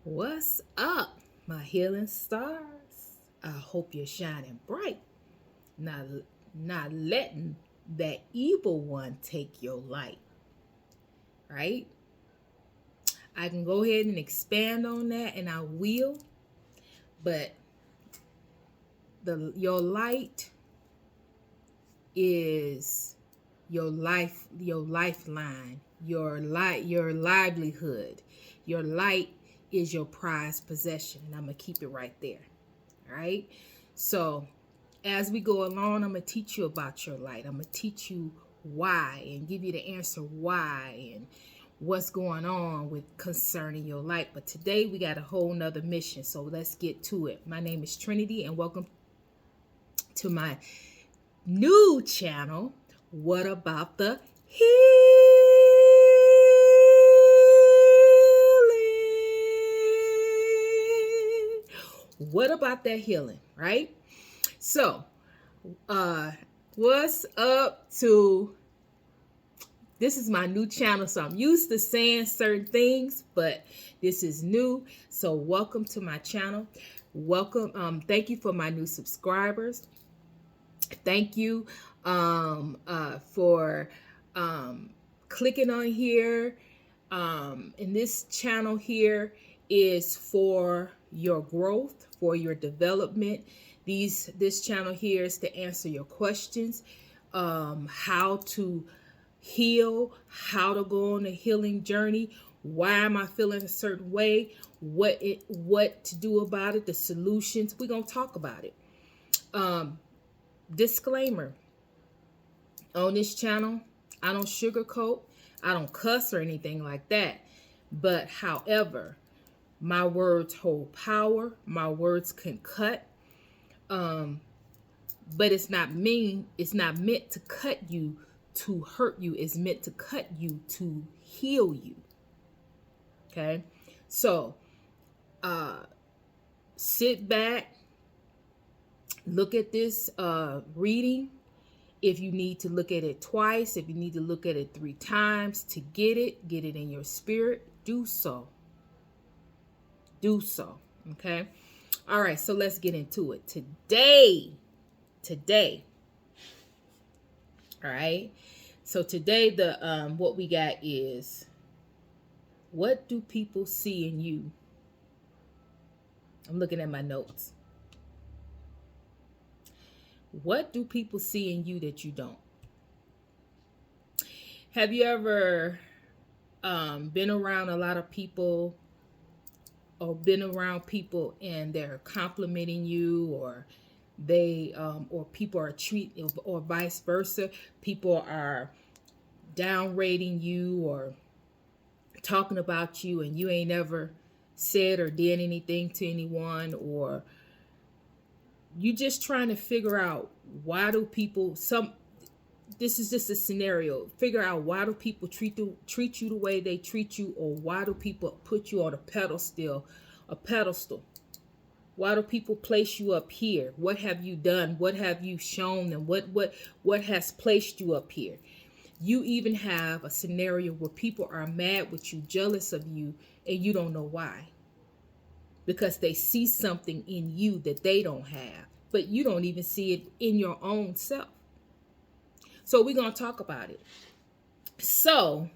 What's up, my healing stars? I hope you're shining bright, not, not letting that evil one take your light, right? I can go ahead and expand on that, and I will, but your light is your lifeline, your livelihood. Your light is your prized possession, and I'm gonna keep it right there. All right. So as we go along, I'm gonna teach you about your light. I'm gonna teach you why and give you the answer why and what's going on with concerning your light. But today we got a whole nother mission, so let's get to it. My name is Trinity, and welcome to my new channel. What about the healing? What about that healing, right? So, what's up to this is my new channel, so I'm used to saying certain things, but this is new. So welcome to my channel. Welcome. Thank you for my new subscribers. Thank you for clicking on here. And this channel here is for your growth, for your development. This channel here is to answer your questions, how to heal, how to go on a healing journey. Why am I feeling a certain way? What to do about it? The solutions. We're gonna talk about it. Disclaimer: on this channel, I don't sugarcoat, I don't cuss or anything like that. But however, my words hold power. My words can cut. But it's not mean. It's not meant to cut you to hurt you. It's meant to cut you to heal you. Okay? So, sit back, look at this reading. If you need to look at it twice, if you need to look at it 3 times to get it in your spirit, do so. Do so. Okay? All right, so let's get into it. Today, all right? So today the what we got is, what do people see in you? I'm looking at my notes. What do people see in you that you don't? Have you ever been around a lot of people, or been around people and they're complimenting you, or they or people are treating, or vice versa, people are downrating you or talking about you, and you ain't ever said or did anything to anyone, or you just trying to figure out why do people this is just a scenario. Figure out, why do people treat you the way they treat you, or why do people put you on a pedestal? Why do people place you up here? What have you done? What have you shown them? What has placed you up here? You even have a scenario where people are mad with you, jealous of you, and you don't know why. Because they see something in you that they don't have, but you don't even see it in your own self. So we're going to talk about it. So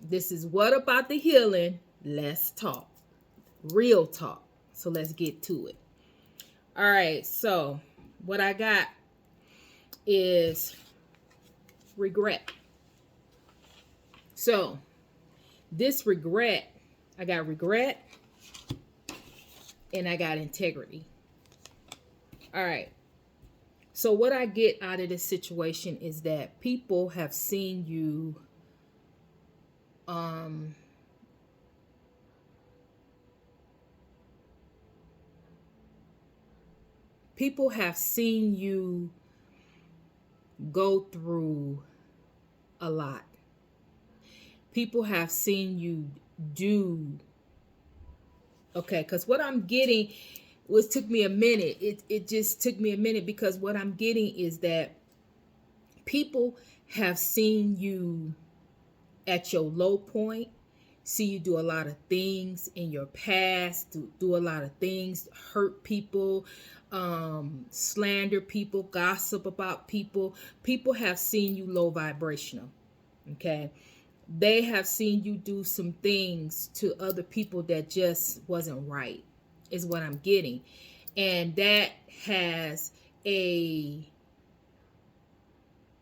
this is What About the Healing? Let's talk. Real talk. So let's get to it. All right. So what I got is regret. So this regret, I got regret and I got integrity. All right. So what I get out of this situation is that people have seen you go through a lot. People have seen you do, okay, because what I'm getting took me a minute. It just took me a minute, because what I'm getting is that people have seen you at your low point, see you do a lot of things in your past, do a lot of things, hurt people, slander people, gossip about people. People have seen you low vibrational. Okay. They have seen you do some things to other people that just wasn't right, is what I'm getting. And a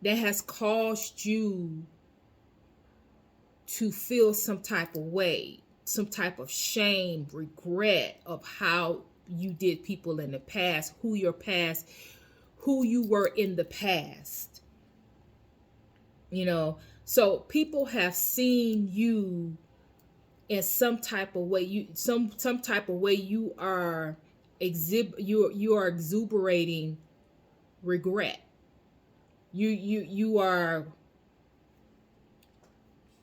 that has caused you to feel some type of way, some type of shame, regret of how you did people in the past, who you were in the past. So people have seen you in some type of way. Some type of way you are exuberating regret. You are.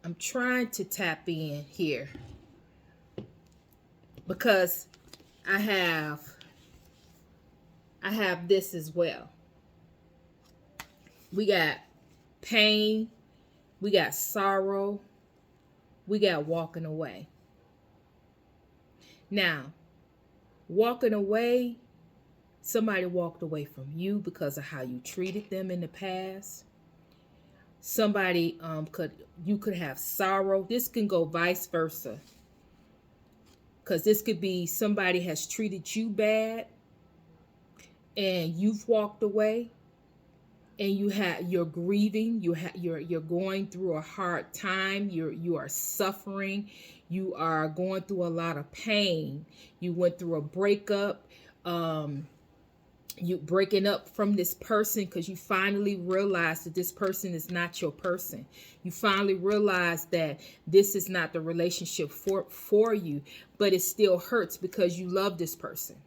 I'm trying to tap in here because I have this as well. We got pain, we got sorrow, we got walking away. Now, walking away, somebody walked away from you because of how you treated them in the past. Somebody you could have sorrow. This can go vice versa. Because this could be somebody has treated you bad and you've walked away and you're grieving, you're going through a hard time, you are suffering, you are going through a lot of pain. You went through a breakup, you breaking up from this person because you finally realized that this person is not your person. You finally realized that this is not the relationship for you, but it still hurts because you love this person.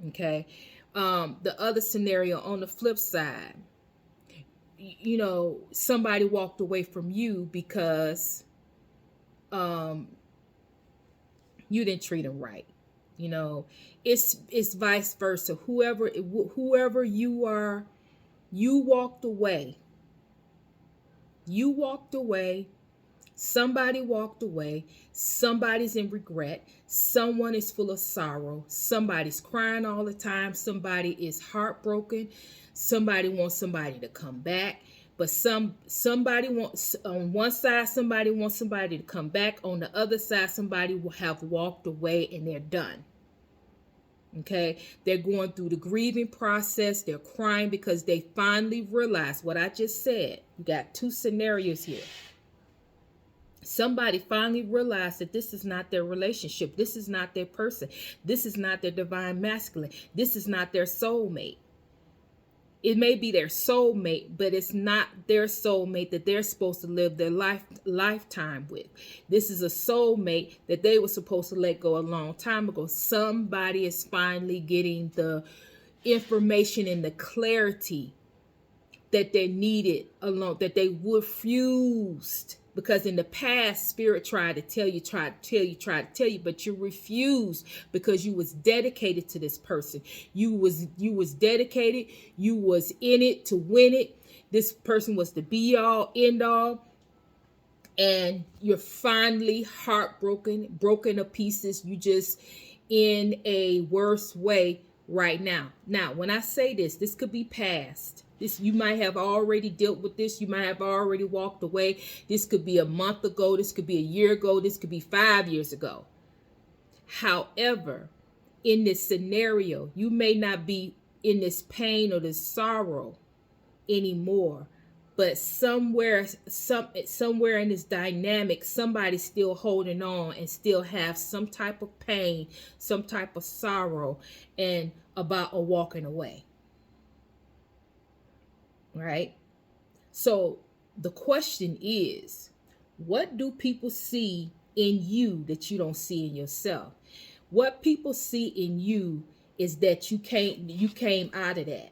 Okay. The other scenario on the flip side, somebody walked away from you because you didn't treat them right. It's vice versa. Whoever you are, you walked away. Somebody walked away. Somebody's in regret. Someone is full of sorrow. Somebody's crying all the time. Somebody is heartbroken. Somebody wants somebody to come back. But somebody wants, on one side, somebody wants somebody to come back. On the other side, somebody will have walked away and they're done. Okay, they're going through the grieving process. They're crying because they finally realized what I just said. You got two scenarios here. Somebody finally realized that this is not their relationship. This is not their person. This is not their divine masculine. This is not their soulmate. It may be their soulmate, but it's not their soulmate that they're supposed to live their lifetime with. This is a soulmate that they were supposed to let go a long time ago. Somebody is finally getting the information and the clarity that they needed along, that they refused. Because in the past, Spirit tried to tell you, but you refused because you was dedicated to this person. You was dedicated. You was in it to win it. This person was the be all, end all. And you're finally heartbroken, broken to pieces. You just in a worse way right now. Now, when I say this could be past. You might have already dealt with this. You might have already walked away. This could be a month ago. This could be a year ago. This could be 5 years ago. However, in this scenario, you may not be in this pain or this sorrow anymore. But somewhere in this dynamic, somebody's still holding on and still have some type of pain, some type of sorrow, and about a walking away. Right? So the question is, what do people see in you that you don't see in yourself? What people see in you is that you came out of that.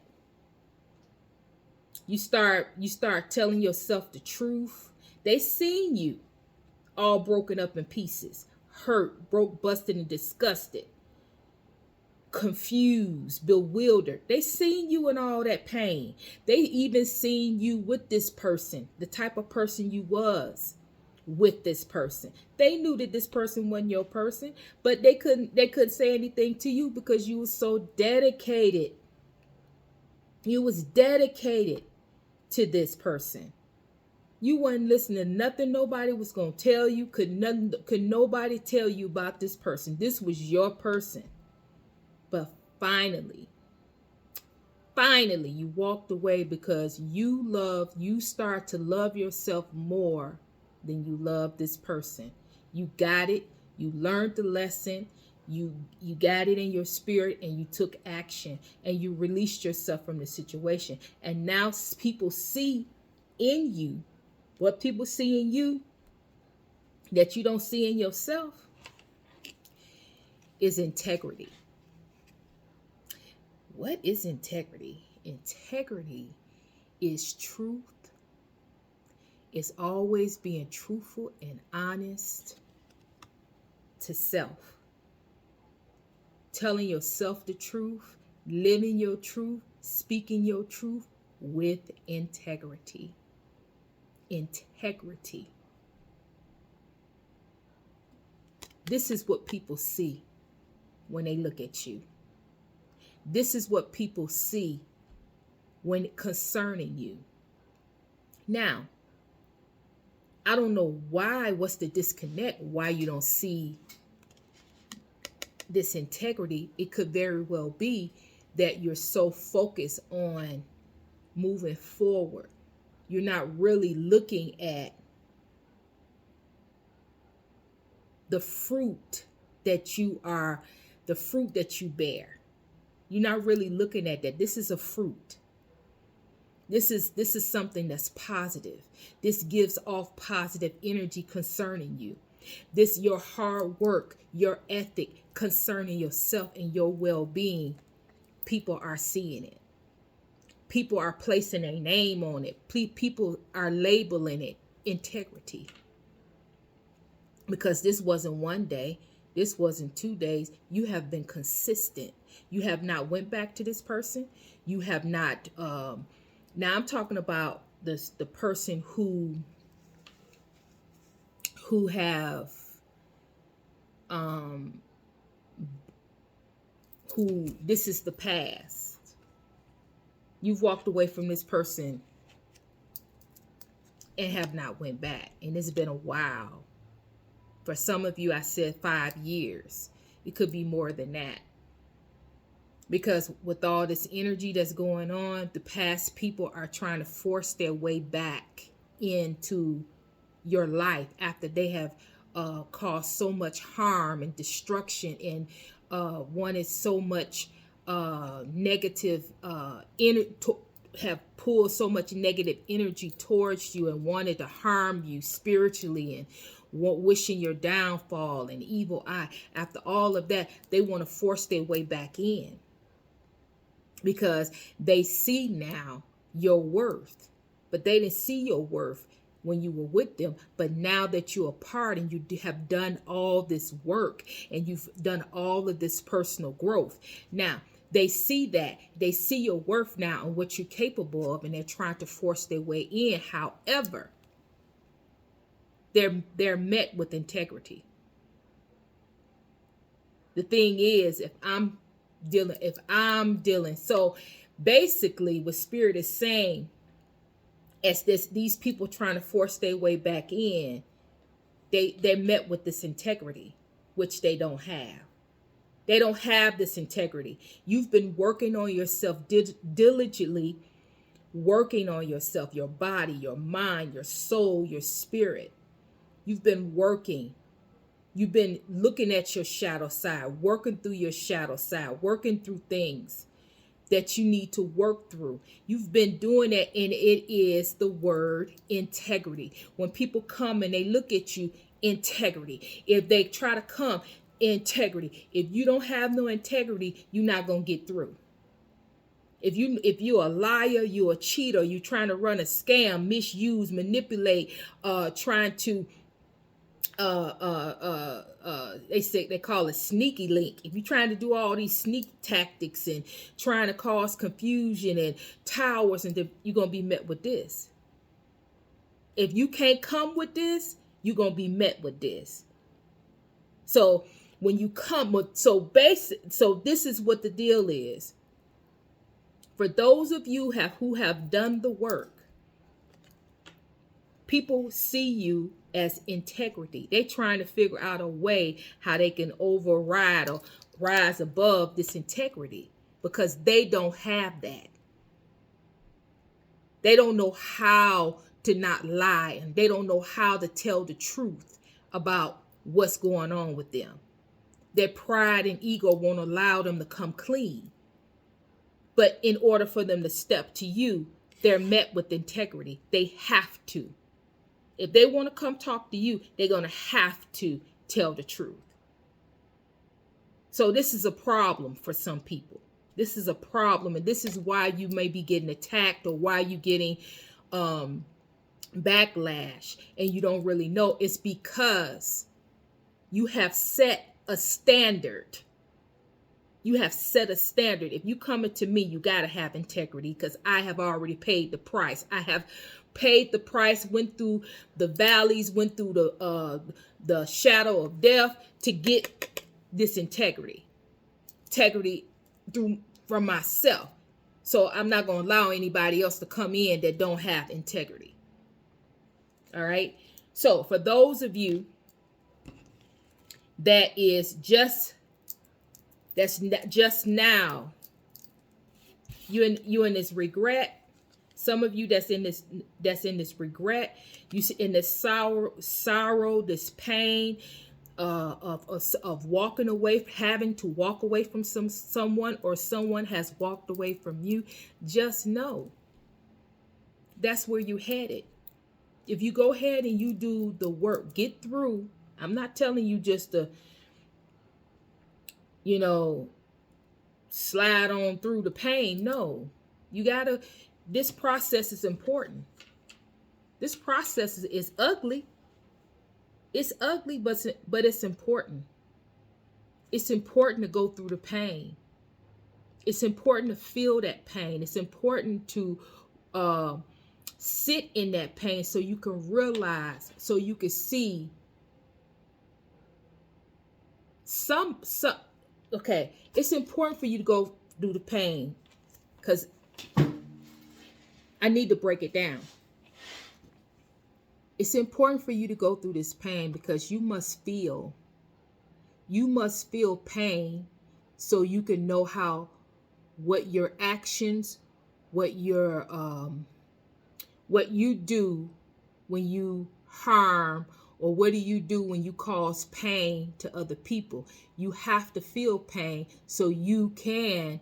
You start telling yourself the truth. They seen you all broken up in pieces, hurt, broke, busted, and disgusted, confused, bewildered. They seen you in all that pain. They even seen you with this person, the type of person you was, with this person. They knew that this person wasn't your person, but they couldn't say anything to you because you were so dedicated. You was dedicated to this person. You wasn't listening to nothing nobody was going to tell you. Could nobody tell you about this person. This was your person. But finally, you walked away because you start to love yourself more than you love this person. You got it. You learned the lesson. You got it in your spirit, and you took action, and you released yourself from the situation. And now people see in you what people see in you that you don't see in yourself is integrity. What is integrity? Integrity is truth. It's always being truthful and honest to self. Telling yourself the truth, living your truth, speaking your truth with integrity. Integrity. This is what people see when they look at you. This is what people see when concerning you. Now, I don't know what's the disconnect, why you don't see this integrity. It could very well be that you're so focused on moving forward. You're not really looking at the fruit that you bear. You're not really looking at that. This is a fruit. This is something that's positive. This gives off positive energy concerning you. This, your hard work, your ethic concerning yourself and your well-being, people are seeing it. People are placing a name on it. People are labeling it integrity. Because this wasn't one day. This wasn't 2 days. You have been consistent. You have not went back to this person. You have not. Now I'm talking about the person who have who this is the past. You've walked away from this person and have not went back, and it's been a while. For some of you, I said 5 years. It could be more than that. Because with all this energy that's going on, the past people are trying to force their way back into your life after they have caused so much harm and destruction and wanted so much negative have pulled so much negative energy towards you and wanted to harm you spiritually and wishing your downfall and evil eye. After all of that, they want to force their way back in because they see now your worth, but they didn't see your worth when you were with them. But now that you're apart and you have done all this work and you've done all of this personal growth, now they see that. They see your worth now and what you're capable of, and they're trying to force their way in. However, they're met with integrity. The thing is, if I'm dealing, so basically what Spirit is saying, as these people trying to force their way back in, they're met with this integrity, which they don't have. They don't have this integrity. You've been working on yourself diligently, working on yourself, your body, your mind, your soul, your spirit. You've been working. You've been looking at your shadow side, working through your shadow side, working through things that you need to work through. You've been doing that, and it is the word integrity. When people come and they look at you, integrity. If they try to come, integrity. If you don't have no integrity, you're not going to get through. If you're a liar, you're a cheater, you're trying to run a scam, misuse, manipulate, trying to they call it sneaky link. If you're trying to do all these sneak tactics and trying to cause confusion and towers, and you're going to be met with this. If you can't come with this, you're going to be met with this. So when you come with, so this is what the deal is. For those of you who have done the work, people see you as integrity. They're trying to figure out a way how they can override or rise above this integrity because they don't have that. They don't know how to not lie, and they don't know how to tell the truth about what's going on with them. Their pride and ego won't allow them to come clean. But in order for them to step to you, they're met with integrity. They have to. If they want to come talk to you, they're going to have to tell the truth. So this is a problem for some people. This is a problem, and this is why you may be getting attacked or why you're getting backlash and you don't really know. It's because you have set a standard. You have set a standard. If you coming to me, you got to have integrity because I have already paid the price. I have paid the price, went through the valleys, went through the shadow of death to get this integrity. Integrity from myself. So I'm not going to allow anybody else to come in that don't have integrity. All right. So for those of you that's just now, you in this regret. Some of you that's in this regret, you in this sorrow, this pain of walking away, having to walk away from someone, or someone has walked away from you. Just know that's where you headed. If you go ahead and you do the work, get through. I'm not telling you just to, slide on through the pain. No, you gotta. This process is important. This process is ugly. It's ugly, but it's important. It's important to go through the pain. It's important to feel that pain. It's important to sit in that pain so you can realize, so you can see okay. It's important for you to go through the pain because I need to break it down. It's important for you to go through this pain because you must feel pain so you can know what your actions, what you do when you harm, or what do you do when you cause pain to other people. You have to feel pain so you can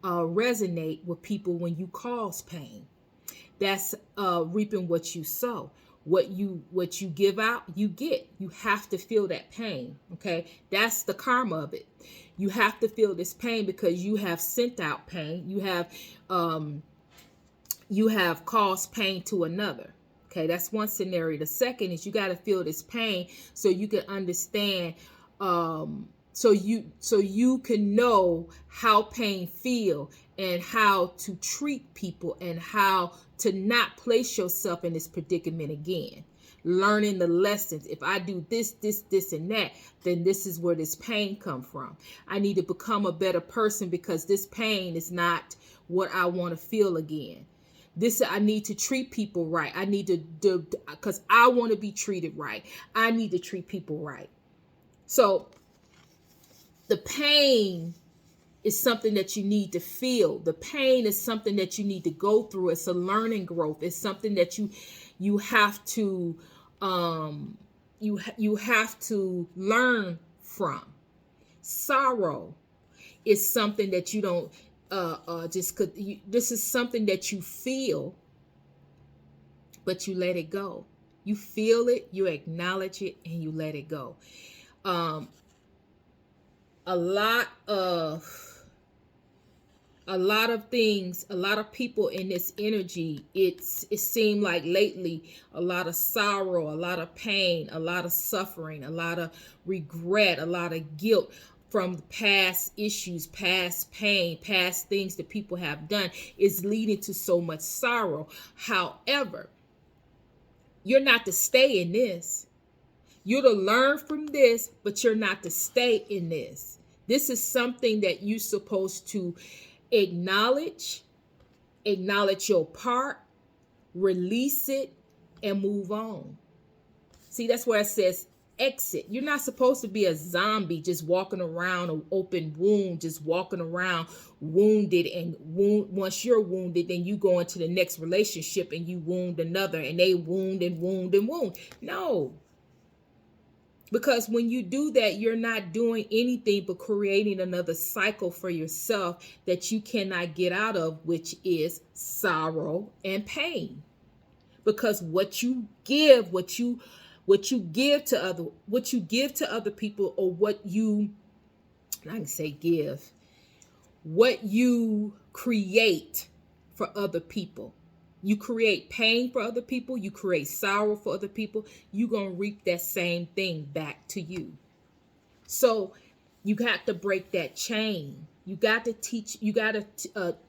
resonate with people when you cause pain. That's reaping what you sow. What you give out, you get. You have to feel that pain. Okay, that's the karma of it. You have to feel this pain because you have sent out pain. You have caused pain to another. Okay, that's one scenario. The second is you got to feel this pain so you can understand. So you can know how pain feel and how to treat people and how to not place yourself in this predicament again. Learning the lessons. If I do this, and that, then this is where this pain come from. I need to become a better person because this pain is not what I want to feel again. I need to treat people right. I need to do, because I want to be treated right. I need to treat people right. So the pain is something that you need to feel. The pain is something that you need to go through. It's a learning growth. It's something that you have to you have to learn from. Sorrow is something that you don't this is something that you feel, but you let it go. You feel it, you acknowledge it, and you let it go. A lot of things, a lot of people in this energy, it seemed like lately a lot of sorrow, a lot of pain, a lot of suffering, a lot of regret, a lot of guilt from past issues, past pain, past things that people have done is leading to so much sorrow. However, you're not to stay in this. You're to learn from this, but you're not to stay in this. This is something that you're supposed to acknowledge your part, release it, and move on. See, that's where it says exit. You're not supposed to be a zombie just walking around an open wound, just walking around wounded, and once you're wounded, then you go into the next relationship and you wound another, and they wound and wound and wound. No. Because when you do that, you're not doing anything but creating another cycle for yourself that you cannot get out of, which is sorrow and pain. Because what you give to other people, or what you create for other people. You create pain for other people, you create sorrow for other people, you're going to reap that same thing back to you. So you got to break that chain. You got to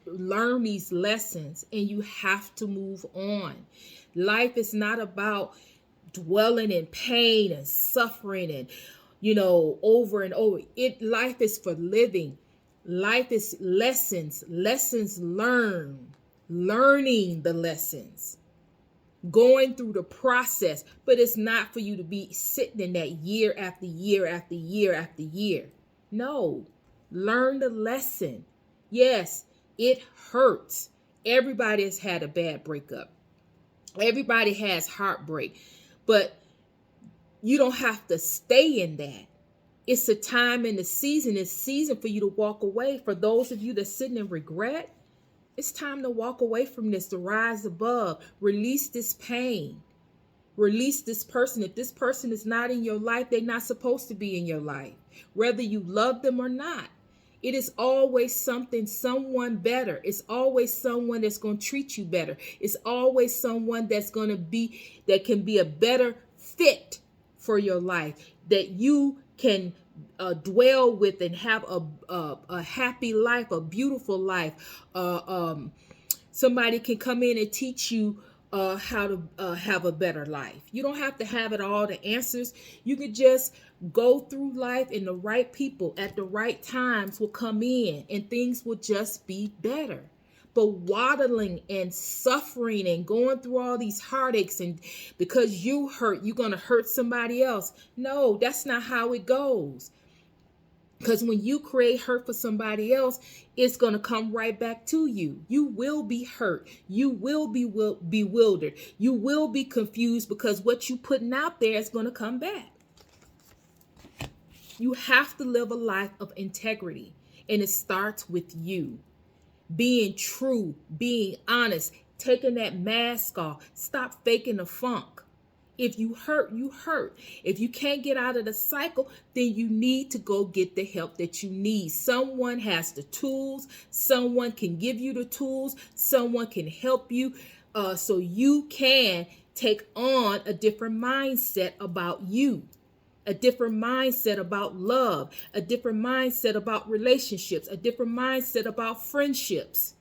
learn these lessons, and you have to move on. Life is not about dwelling in pain and suffering and, over and over. Life is for living. Life is lessons learned. Learning the lessons, going through the process, but it's not for you to be sitting in that year after year after year after year. No, learn the lesson. Yes, it hurts. Everybody has had a bad breakup. Everybody has heartbreak, but you don't have to stay in that. It's a time in the season. It's season for you to walk away. For those of you that sitting in regret, it's time to walk away from this, to rise above, release this pain, release this person. If this person is not in your life, they're not supposed to be in your life, whether you love them or not. It is always someone better. It's always someone that's going to treat you better. It's always someone that can be a better fit for your life, that you can dwell with and have a happy life, a beautiful life. Somebody can come in and teach you how to have a better life. You don't have to have it all, the answers. You could just go through life, and the right people at the right times will come in, and things will just be better. But waddling and suffering and going through all these heartaches, and because you hurt, you're going to hurt somebody else. No, that's not how it goes. Because when you create hurt for somebody else, it's going to come right back to you. You will be hurt. You will be bewildered. You will be confused, because what you putting out there is going to come back. You have to live a life of integrity, and it starts with you. Being true, being honest, taking that mask off. Stop faking the funk. If you hurt, you hurt. If you can't get out of the cycle, then you need to go get the help that you need. Someone has the tools. Someone can give you the tools. Someone can help you so you can take on a different mindset about you, a different mindset about love, a different mindset about relationships, a different mindset about friendships.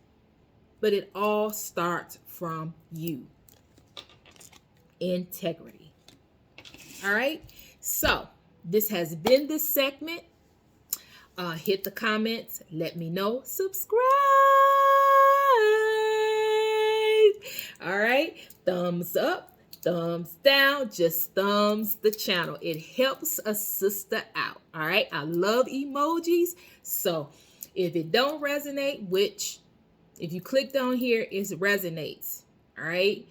But it all starts from you. Integrity. All right. So this has been this segment. Hit the comments. Let me know. Subscribe. All right. Thumbs up. Thumbs down. Just thumbs the channel. It helps a sister out. All right. I love emojis. So if it don't resonate, which if you clicked on here, it resonates. All right.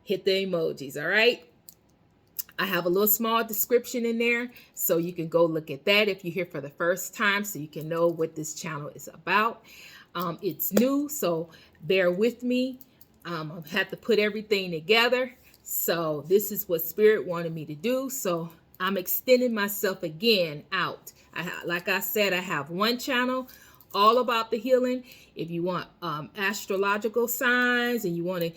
Hit the emojis. All right. I have a little small description in there, so you can go look at that if you're here for the first time, so you can know what this channel is about. It's new, so bear with me. I've had to put everything together. So this is what Spirit wanted me to do. So I'm extending myself again out. Like I said, I have one channel all about the healing. If you want astrological signs and you want to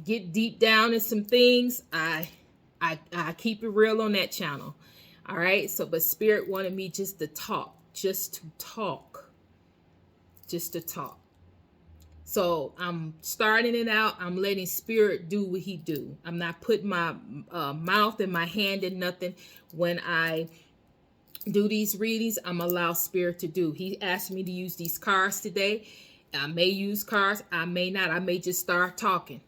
get deep down in some things, I keep it real on that channel. All right. So, but Spirit wanted me just to talk. So I'm starting it out. I'm letting spirit do what he do. I'm not putting my mouth and my hand in nothing. When I do these readings, I'm allow spirit to do. He asked me to use these cards today. I may use cards, I may not. I may just start talking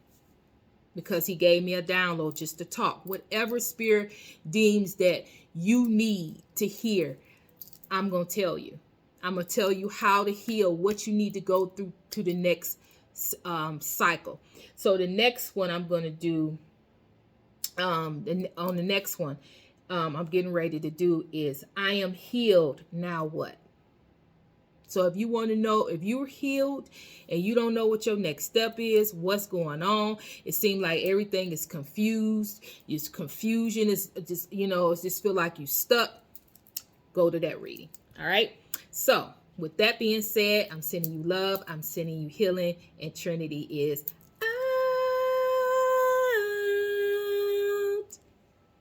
because he gave me a download just to talk. Whatever spirit deems that you need to hear, I'm going to tell you. I'm going to tell you how to heal, what you need to go through to the next cycle. So the next one I'm going to do, on the next one, I'm getting ready to do is I am healed. Now what? So if you want to know if you're healed and you don't know what your next step is, what's going on, it seems like everything is confused. It's confusion. It's just, it just feel like you stuck. Go to that reading. All right. So with that being said, I'm sending you love. I'm sending you healing. And Trinity is